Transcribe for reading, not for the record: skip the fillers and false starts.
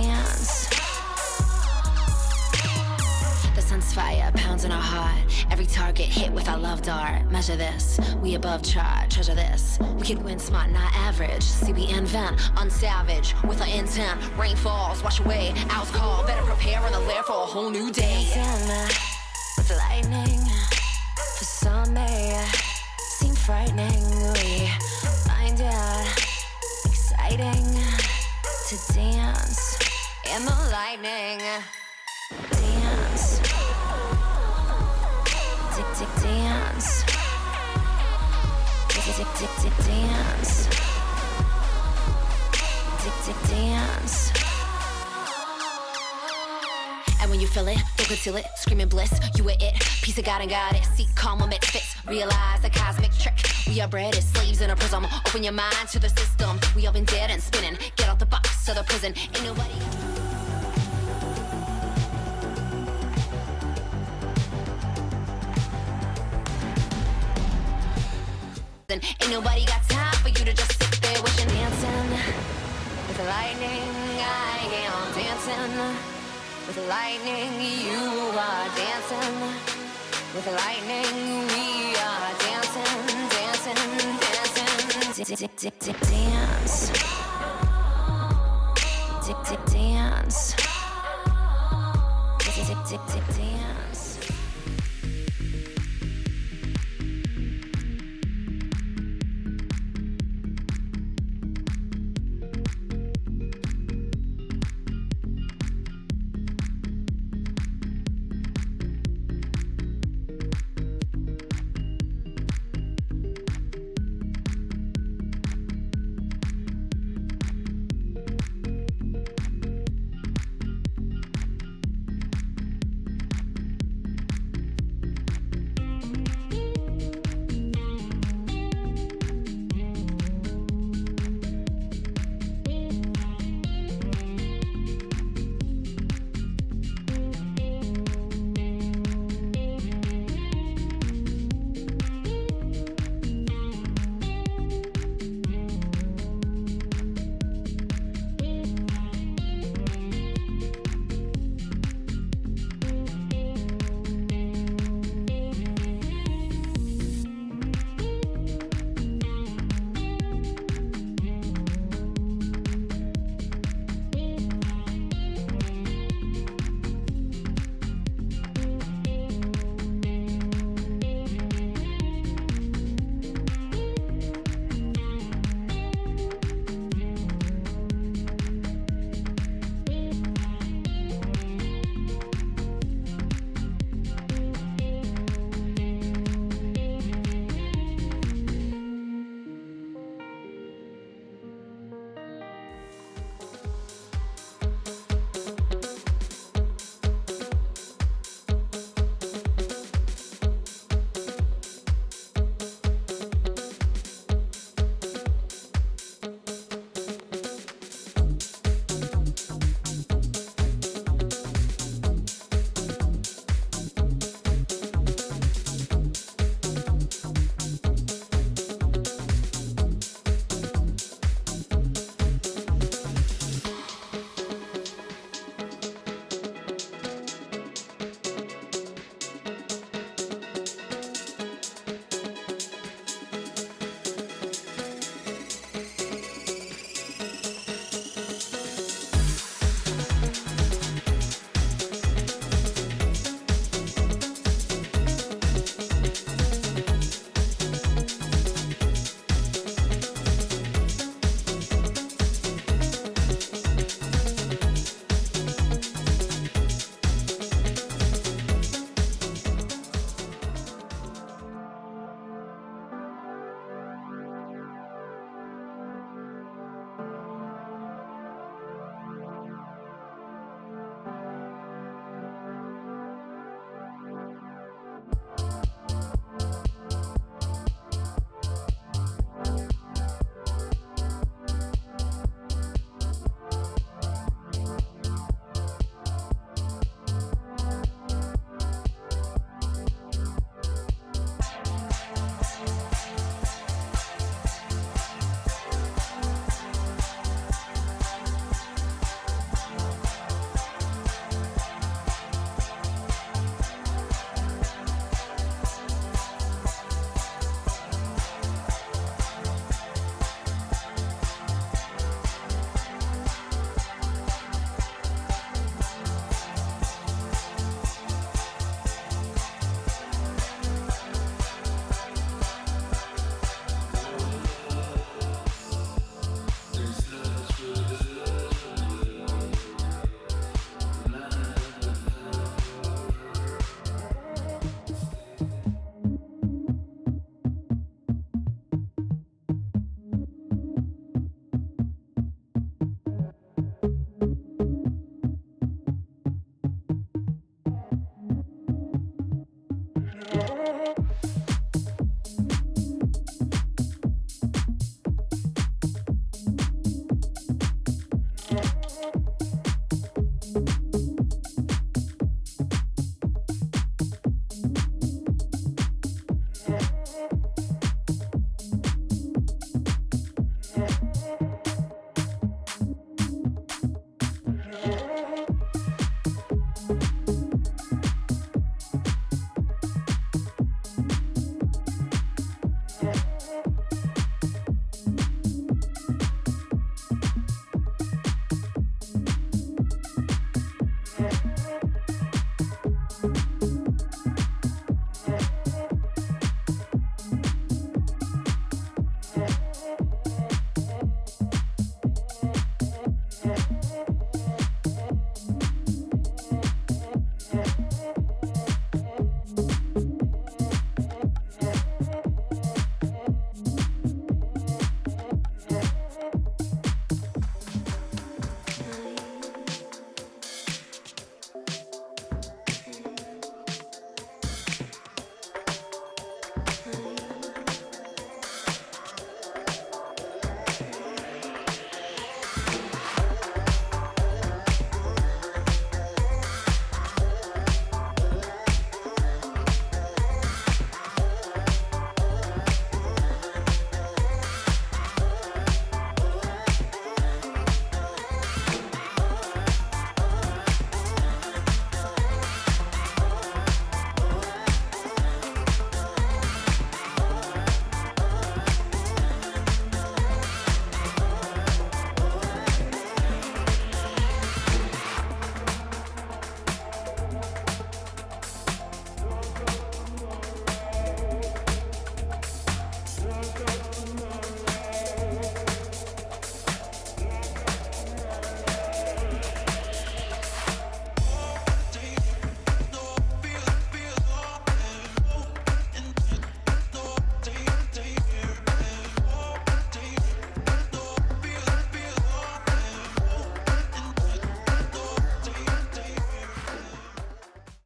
dance. The sun's fire pounds in our heart. Every target hit with our love dart. Measure this, we above chart. Treasure this, we can win smart, not average. See, we invent, unsavage with our intent. Rain falls, wash away, owls call. Better prepare on the lair for a whole new day. Dancing with lightning, for some may seem frightening. We find it exciting to dance in the lightning. Dance, dance, dance, dance. And when you feel it, don't conceal it, screaming bliss, you are it, piece of God and got it, seek calm when it fits, realize a cosmic trick, we are bred as slaves in a prism, open your mind to the system, we all been dead and spinning, get out the box of the prison, ain't nobody. Ain't nobody got time for you to just sit there wishing. Dancing with the lightning, I am dancing with the lightning, you are dancing with the lightning, we are dancing, dancing, dancing, dance.